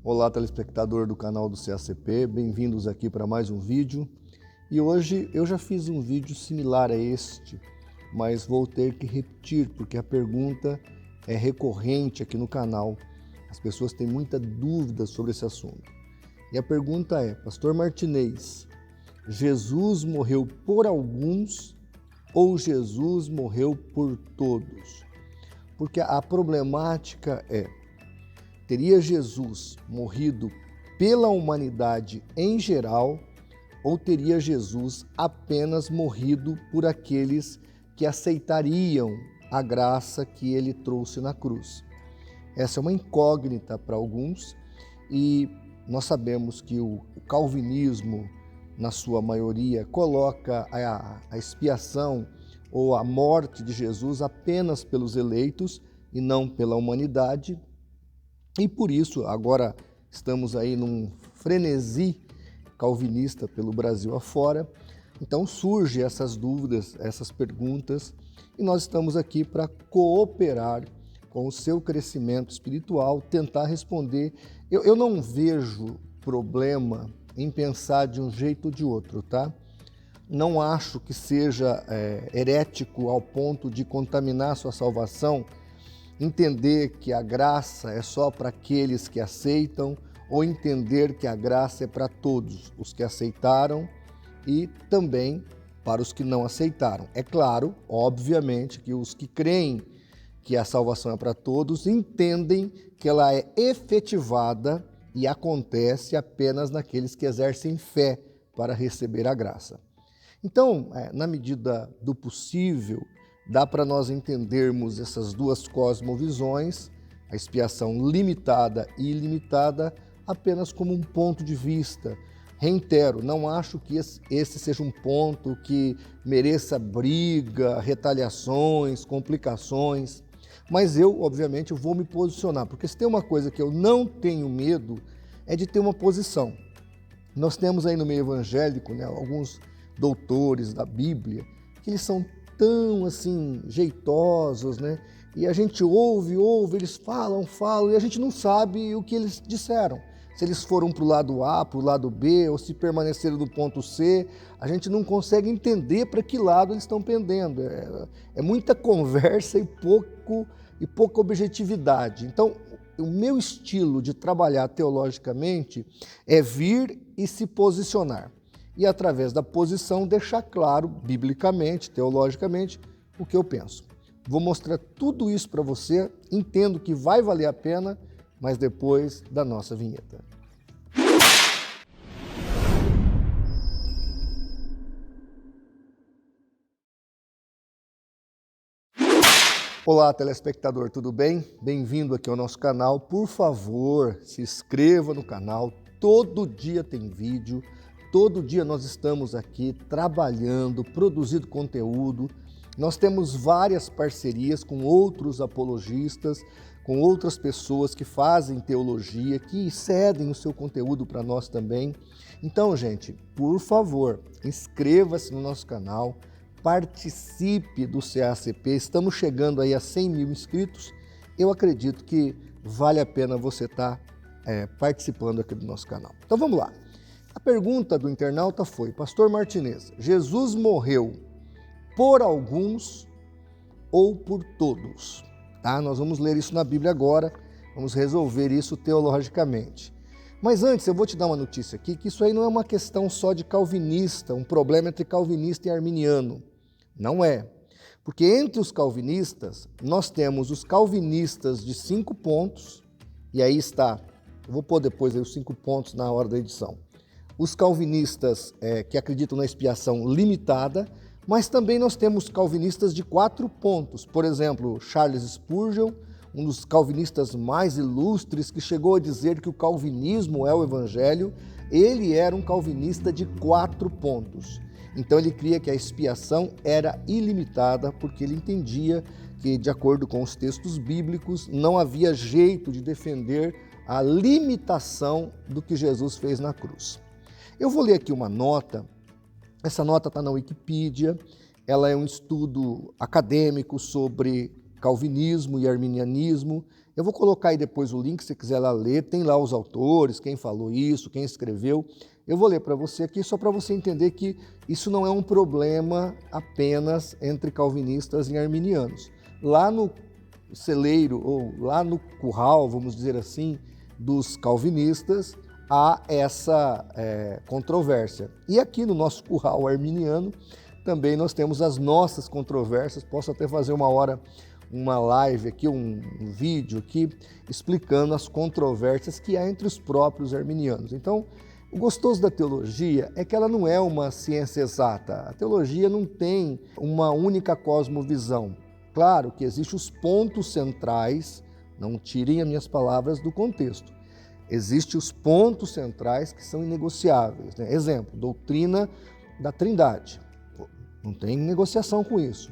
Olá, telespectador do canal do CACP, bem-vindos aqui para mais um vídeo. E hoje eu já fiz um vídeo similar a este, mas vou ter que repetir porque a pergunta é recorrente aqui no canal. As pessoas têm muita dúvida sobre esse assunto. E a pergunta é, Pastor Martinez, Jesus morreu por alguns ou Jesus morreu por todos? Porque a problemática é, teria Jesus morrido pela humanidade em geral ou teria Jesus apenas morrido por aqueles que aceitariam a graça que ele trouxe na cruz? Essa é uma incógnita para alguns e nós sabemos que o calvinismo, na sua maioria, coloca a expiação ou a morte de Jesus apenas pelos eleitos e não pela humanidade. E por isso, agora estamos aí num frenesi calvinista pelo Brasil afora, então surgem essas dúvidas, essas perguntas, e nós estamos aqui para cooperar com o seu crescimento espiritual, tentar responder. Eu não vejo problema em pensar de um jeito ou de outro, tá? Não acho que seja herético ao ponto de contaminar a sua salvação, entender que a graça é só para aqueles que aceitam ou entender que a graça é para todos os que aceitaram e também para os que não aceitaram. É claro, obviamente, que os que creem que a salvação é para todos entendem que ela é efetivada e acontece apenas naqueles que exercem fé para receber a graça. Então, na medida do possível, dá para nós entendermos essas duas cosmovisões, a expiação limitada e ilimitada, apenas como um ponto de vista. Reitero, não acho que esse seja um ponto que mereça briga, retaliações, complicações, mas eu, obviamente, vou me posicionar, porque se tem uma coisa que eu não tenho medo, é de ter uma posição. Nós temos aí no meio evangélico, né, alguns doutores da Bíblia, que eles são tão assim jeitosos, né? E a gente ouve, eles falam, e a gente não sabe o que eles disseram. Se eles foram para o lado A, para o lado B, ou se permaneceram no ponto C, a gente não consegue entender para que lado eles estão pendendo. É muita conversa e pouca objetividade. Então, o meu estilo de trabalhar teologicamente é vir e se posicionar. E através da posição deixar claro, biblicamente, teologicamente, o que eu penso. Vou mostrar tudo isso para você, entendo que vai valer a pena, mas depois da nossa vinheta. Olá, telespectador, tudo bem? Bem-vindo aqui ao nosso canal. Por favor, se inscreva no canal, todo dia tem vídeo. Todo dia nós estamos aqui trabalhando, produzindo conteúdo. Nós temos várias parcerias com outros apologistas, com outras pessoas que fazem teologia, que cedem o seu conteúdo para nós também. Então, gente, por favor, inscreva-se no nosso canal, participe do CACP. Estamos chegando aí a 100 mil inscritos. Eu acredito que vale a pena você estar participando aqui do nosso canal. Então, vamos lá. A pergunta do internauta foi, Pastor Martinez, Jesus morreu por alguns ou por todos? Tá? Nós vamos ler isso na Bíblia agora, vamos resolver isso teologicamente. Mas antes eu vou te dar uma notícia aqui, que isso aí não é uma questão só de calvinista, um problema entre calvinista e arminiano. Não é. Porque entre os calvinistas, nós temos os calvinistas de 5 pontos, e aí está, eu vou pôr depois aí os 5 pontos na hora da edição. Os calvinistas que acreditam na expiação limitada, mas também nós temos calvinistas de 4 pontos. Por exemplo, Charles Spurgeon, um dos calvinistas mais ilustres, que chegou a dizer que o calvinismo é o evangelho, ele era um calvinista de 4 pontos. Então ele cria que a expiação era ilimitada, porque ele entendia que, de acordo com os textos bíblicos, não havia jeito de defender a limitação do que Jesus fez na cruz. Eu vou ler aqui uma nota, essa nota está na Wikipedia, ela é um estudo acadêmico sobre calvinismo e arminianismo. Eu vou colocar aí depois o link, se você quiser lá ler, tem lá os autores, quem falou isso, quem escreveu. Eu vou ler para você aqui só para você entender que isso não é um problema apenas entre calvinistas e arminianos. Lá no celeiro, ou lá no curral, vamos dizer assim, dos calvinistas, há essa controvérsia. E aqui no nosso curral arminiano, também nós temos as nossas controvérsias. Posso até fazer uma live aqui, um vídeo aqui, explicando as controvérsias que há entre os próprios arminianos. Então, o gostoso da teologia é que ela não é uma ciência exata. A teologia não tem uma única cosmovisão. Claro que existem os pontos centrais, não tirem as minhas palavras do contexto. Existem os pontos centrais que são inegociáveis, né? Exemplo, doutrina da Trindade. Não tem negociação com isso.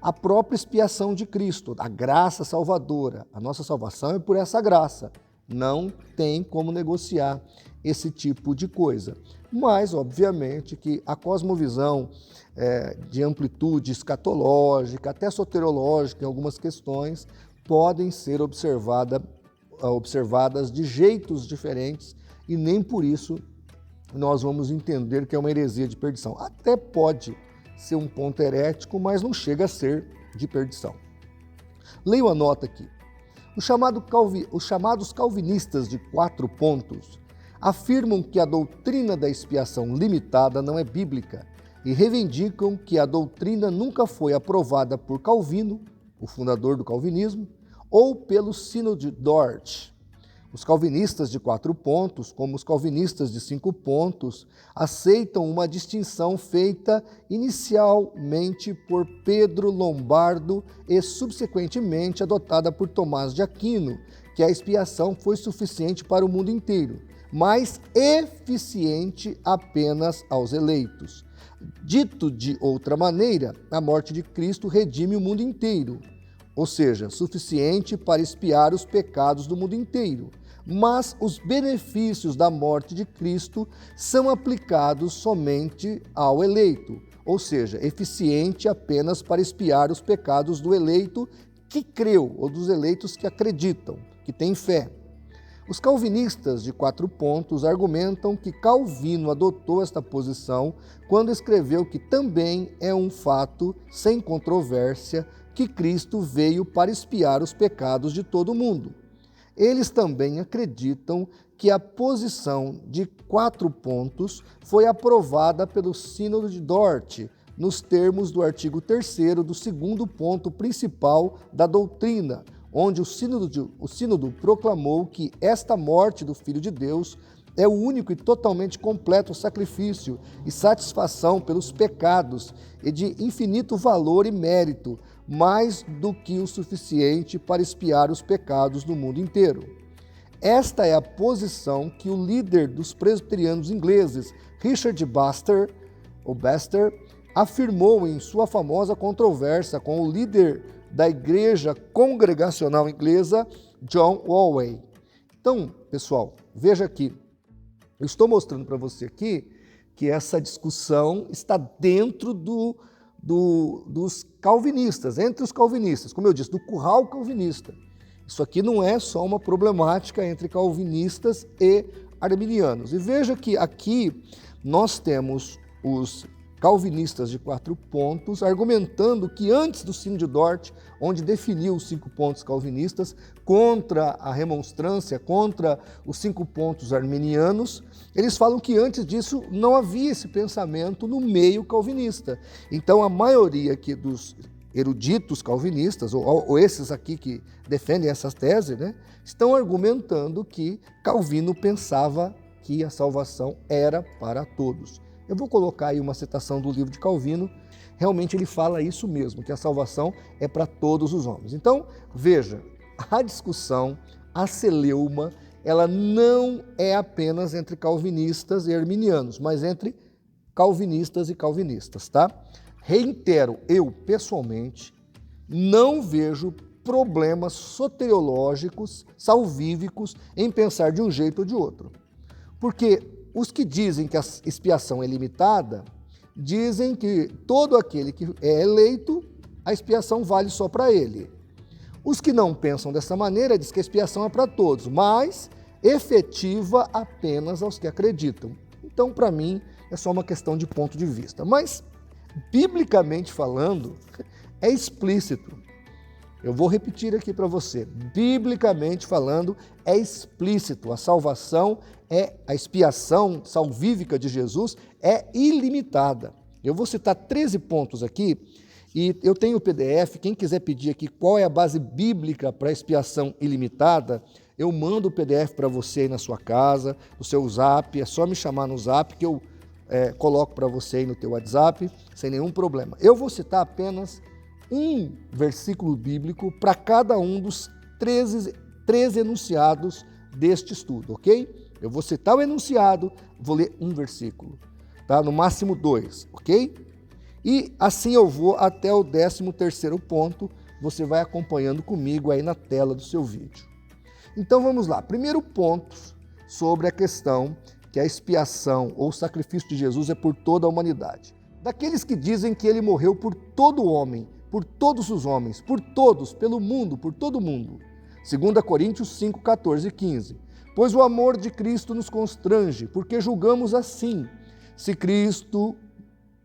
A própria expiação de Cristo, a graça salvadora. A nossa salvação é por essa graça. Não tem como negociar esse tipo de coisa. Mas, obviamente, que a cosmovisão de amplitude escatológica, até soteriológica em algumas questões, podem ser observadas de jeitos diferentes e nem por isso nós vamos entender que é uma heresia de perdição. Até pode ser um ponto herético, mas não chega a ser de perdição. Leio a nota aqui. Os chamados calvinistas de 4 pontos afirmam que a doutrina da expiação limitada não é bíblica e reivindicam que a doutrina nunca foi aprovada por Calvino, o fundador do calvinismo, ou pelo Sínodo de Dort. Os calvinistas de 4 pontos, como os calvinistas de 5 pontos, aceitam uma distinção feita inicialmente por Pedro Lombardo e subsequentemente adotada por Tomás de Aquino, que a expiação foi suficiente para o mundo inteiro, mas eficiente apenas aos eleitos. Dito de outra maneira, a morte de Cristo redime o mundo inteiro, ou seja, suficiente para expiar os pecados do mundo inteiro. Mas os benefícios da morte de Cristo são aplicados somente ao eleito, ou seja, eficiente apenas para expiar os pecados do eleito que creu, ou dos eleitos que acreditam, que têm fé. Os calvinistas de 4 pontos argumentam que Calvino adotou esta posição quando escreveu que também é um fato sem controvérsia que Cristo veio para expiar os pecados de todo mundo. Eles também acreditam que a posição de 4 pontos foi aprovada pelo Sínodo de Dort, nos termos do artigo 3º do 2º ponto principal da doutrina, onde o Sínodo proclamou que esta morte do Filho de Deus é o único e totalmente completo sacrifício e satisfação pelos pecados e de infinito valor e mérito, mais do que o suficiente para expiar os pecados do mundo inteiro. Esta é a posição que o líder dos presbiterianos ingleses, Richard Baxter, afirmou em sua famosa controvérsia com o líder da Igreja Congregacional Inglesa, John Walway. Então, pessoal, veja aqui, eu estou mostrando para você aqui que essa discussão está dentro dos calvinistas, entre os calvinistas, como eu disse, do curral calvinista. Isso aqui não é só uma problemática entre calvinistas e arminianos. E veja que aqui nós temos os calvinistas de 4 pontos argumentando que antes do Sínodo de Dort, onde definiu os 5 pontos calvinistas, contra a remonstrância, contra os 5 pontos arminianos, eles falam que antes disso não havia esse pensamento no meio calvinista. Então a maioria aqui dos eruditos calvinistas, ou esses aqui que defendem essas teses, né, estão argumentando que Calvino pensava que a salvação era para todos. Eu vou colocar aí uma citação do livro de Calvino, realmente ele fala isso mesmo, que a salvação é para todos os homens. Então, veja, a discussão, a celeuma, ela não é apenas entre calvinistas e arminianos, mas entre calvinistas e calvinistas, tá? Reitero, eu pessoalmente não vejo problemas soteriológicos, salvíficos, em pensar de um jeito ou de outro. Porque os que dizem que a expiação é limitada, dizem que todo aquele que é eleito, a expiação vale só para ele. Os que não pensam dessa maneira dizem que a expiação é para todos, mas efetiva apenas aos que acreditam. Então, para mim, é só uma questão de ponto de vista. Mas, biblicamente falando, é explícito. Eu vou repetir aqui para você. Biblicamente falando, é explícito. A salvação, a expiação salvífica de Jesus é ilimitada. Eu vou citar 13 pontos aqui e eu tenho o PDF. Quem quiser pedir aqui qual é a base bíblica para a expiação ilimitada, eu mando o PDF para você aí na sua casa, no seu Zap. É só me chamar no Zap que eu coloco para você aí no teu WhatsApp, sem nenhum problema. Eu vou citar apenas um versículo bíblico para cada um dos 13 enunciados deste estudo, ok? Eu vou citar o enunciado, vou ler um versículo, tá? No máximo 2, ok? E assim eu vou até o 13º ponto, você vai acompanhando comigo aí na tela do seu vídeo. Então vamos lá, primeiro ponto sobre a questão que a expiação ou o sacrifício de Jesus é por toda a humanidade. Daqueles que dizem que ele morreu por todo homem, por todos os homens, por todos, pelo mundo, por todo mundo. 2 Coríntios 5, 14 e 15. Pois o amor de Cristo nos constrange, porque julgamos assim: se Cristo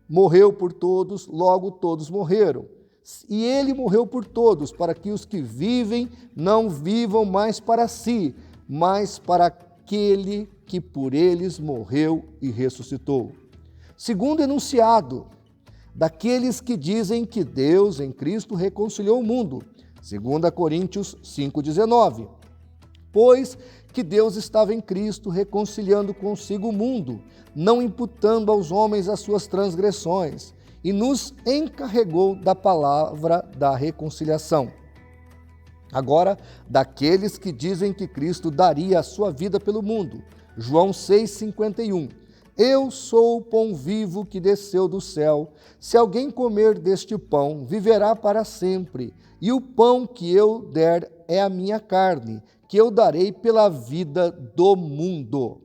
morreu por todos, logo todos morreram. E ele morreu por todos, para que os que vivem não vivam mais para si, mas para aquele que por eles morreu e ressuscitou. Segundo enunciado, daqueles que dizem que Deus em Cristo reconciliou o mundo. 2 Coríntios 5,19. Pois que Deus estava em Cristo reconciliando consigo o mundo, não imputando aos homens as suas transgressões, e nos encarregou da palavra da reconciliação. Agora, daqueles que dizem que Cristo daria a sua vida pelo mundo. João 6,51. Eu sou o pão vivo que desceu do céu. Se alguém comer deste pão, viverá para sempre. E o pão que eu der é a minha carne, que eu darei pela vida do mundo.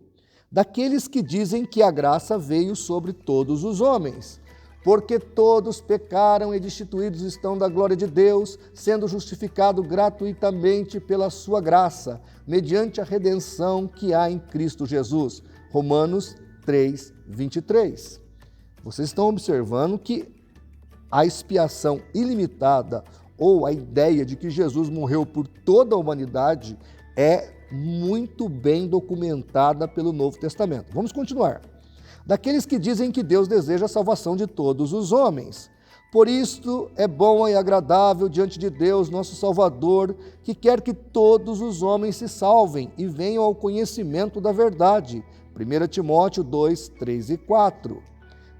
Daqueles que dizem que a graça veio sobre todos os homens. Porque todos pecaram e destituídos estão da glória de Deus, sendo justificados gratuitamente pela sua graça, mediante a redenção que há em Cristo Jesus. Romanos 3, 23. Vocês estão observando que a expiação ilimitada ou a ideia de que Jesus morreu por toda a humanidade é muito bem documentada pelo Novo Testamento. Vamos continuar. Daqueles que dizem que Deus deseja a salvação de todos os homens. Por isto é bom e agradável diante de Deus, nosso Salvador, que quer que todos os homens se salvem e venham ao conhecimento da verdade. 1 Timóteo 2, 3 e 4.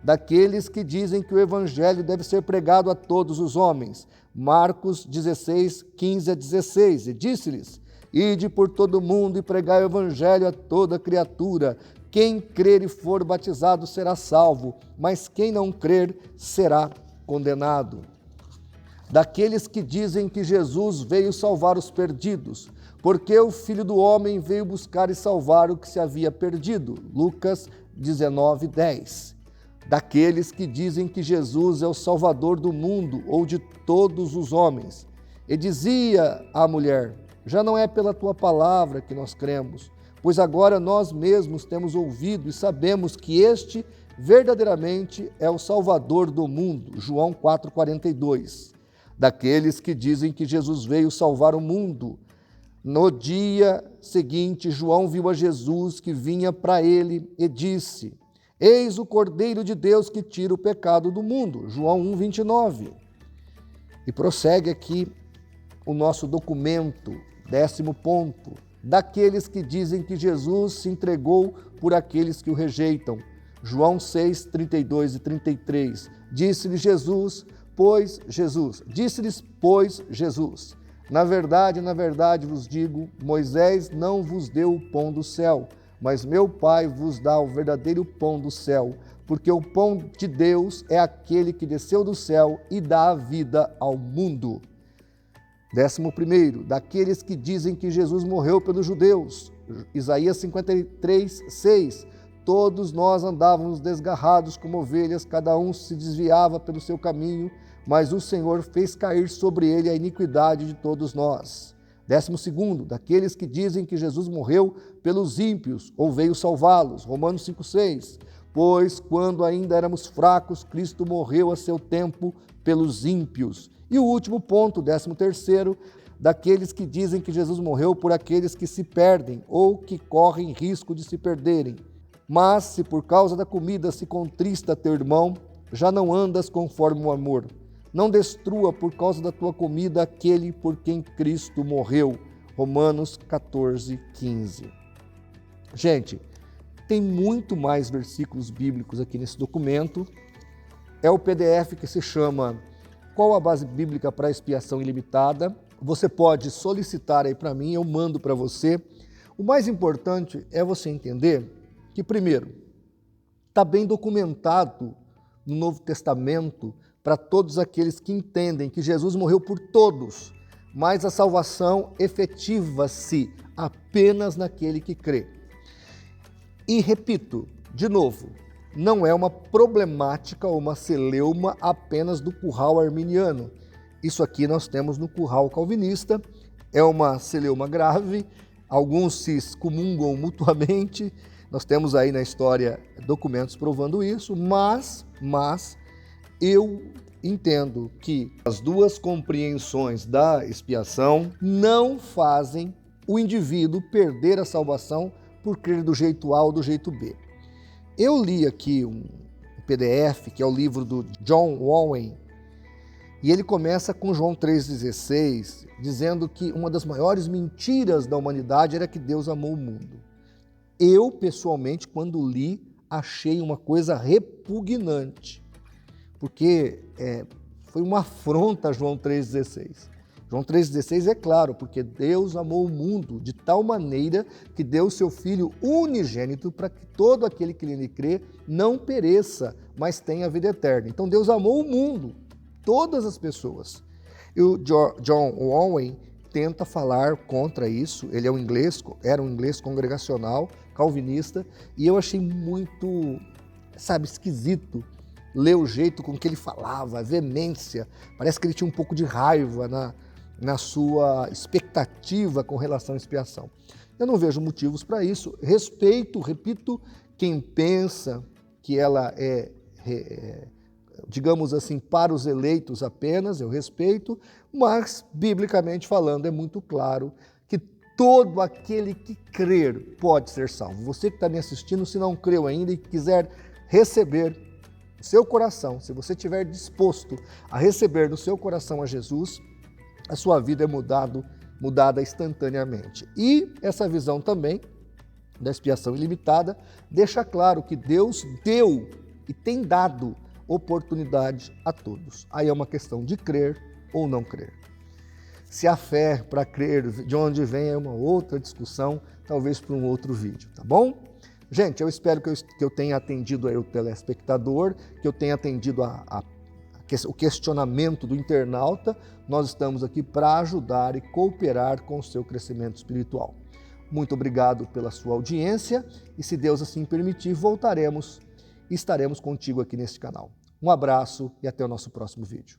Daqueles que dizem que o Evangelho deve ser pregado a todos os homens. Marcos 16, 15 a 16. E disse-lhes: Ide por todo o mundo e pregai o Evangelho a toda criatura. Quem crer e for batizado será salvo, mas quem não crer será condenado. Daqueles que dizem que Jesus veio salvar os perdidos, porque o Filho do Homem veio buscar e salvar o que se havia perdido. Lucas 19, 10. Daqueles que dizem que Jesus é o Salvador do mundo ou de todos os homens. E dizia a mulher: já não é pela tua palavra que nós cremos, pois agora nós mesmos temos ouvido e sabemos que este verdadeiramente é o Salvador do mundo. João 4,42. Daqueles que dizem que Jesus veio salvar o mundo. No dia seguinte, João viu a Jesus que vinha para ele e disse: Eis o Cordeiro de Deus que tira o pecado do mundo. João 1,29. E prossegue aqui o nosso documento, 10º ponto. Daqueles que dizem que Jesus se entregou por aqueles que o rejeitam. João 6, 32 e 33. Disse-lhes, pois Jesus, na verdade vos digo, Moisés não vos deu o pão do céu, mas meu Pai vos dá o verdadeiro pão do céu, porque o pão de Deus é aquele que desceu do céu e dá a vida ao mundo. 11º, daqueles que dizem que Jesus morreu pelos judeus. Isaías 53, 6. Todos nós andávamos desgarrados como ovelhas, cada um se desviava pelo seu caminho, mas o Senhor fez cair sobre ele a iniquidade de todos nós. 12º, daqueles que dizem que Jesus morreu pelos ímpios ou veio salvá-los. Romanos 5,6. Pois quando ainda éramos fracos, Cristo morreu a seu tempo pelos ímpios. E o último ponto, 13º, daqueles que dizem que Jesus morreu por aqueles que se perdem ou que correm risco de se perderem. Mas se por causa da comida se contrista teu irmão, já não andas conforme o amor. Não destrua por causa da tua comida aquele por quem Cristo morreu. Romanos 14,15. Gente, tem muito mais versículos bíblicos aqui nesse documento. É o PDF que se chama Qual a Base Bíblica para a Expiação Ilimitada? Você pode solicitar aí para mim, eu mando para você. O mais importante é você entender que, primeiro, está bem documentado no Novo Testamento para todos aqueles que entendem que Jesus morreu por todos, mas a salvação efetiva-se apenas naquele que crê. E repito, de novo, não é uma problemática ou uma celeuma apenas do curral arminiano. Isso aqui nós temos no curral calvinista, é uma celeuma grave, alguns se excomungam mutuamente, nós temos aí na história documentos provando isso, mas eu entendo que as duas compreensões da expiação não fazem o indivíduo perder a salvação por crer do jeito A ou do jeito B. Eu li aqui um PDF, que é o livro do John Owen, e ele começa com João 3,16, dizendo que uma das maiores mentiras da humanidade era que Deus amou o mundo. Eu, pessoalmente, quando li, achei uma coisa repugnante, porque foi uma afronta a João 3,16. João 3,16 é claro, porque Deus amou o mundo de tal maneira que deu o seu Filho unigênito para que todo aquele que nele crê não pereça, mas tenha a vida eterna. Então Deus amou o mundo, todas as pessoas. E o John Owen tenta falar contra isso, ele era um inglês congregacional, calvinista, e eu achei muito, esquisito ler o jeito com que ele falava, a veemência, parece que ele tinha um pouco de raiva na sua expectativa com relação à expiação. Eu não vejo motivos para isso, repito, quem pensa que ela digamos assim, para os eleitos apenas, eu respeito, mas, biblicamente falando, é muito claro que todo aquele que crer pode ser salvo. Você que está me assistindo, se não creu ainda e quiser receber no seu coração, se você estiver disposto a receber no seu coração a Jesus, a sua vida é mudada instantaneamente. E essa visão também da expiação ilimitada deixa claro que Deus deu e tem dado oportunidade a todos. Aí é uma questão de crer ou não crer. Se a fé para crer, de onde vem, é uma outra discussão, talvez para um outro vídeo, tá bom? Gente, eu espero que eu tenha atendido aí o telespectador, que eu tenha atendido o questionamento do internauta. Nós estamos aqui para ajudar e cooperar com o seu crescimento espiritual. Muito obrigado pela sua audiência e, se Deus assim permitir, voltaremos e estaremos contigo aqui neste canal. Um abraço e até o nosso próximo vídeo.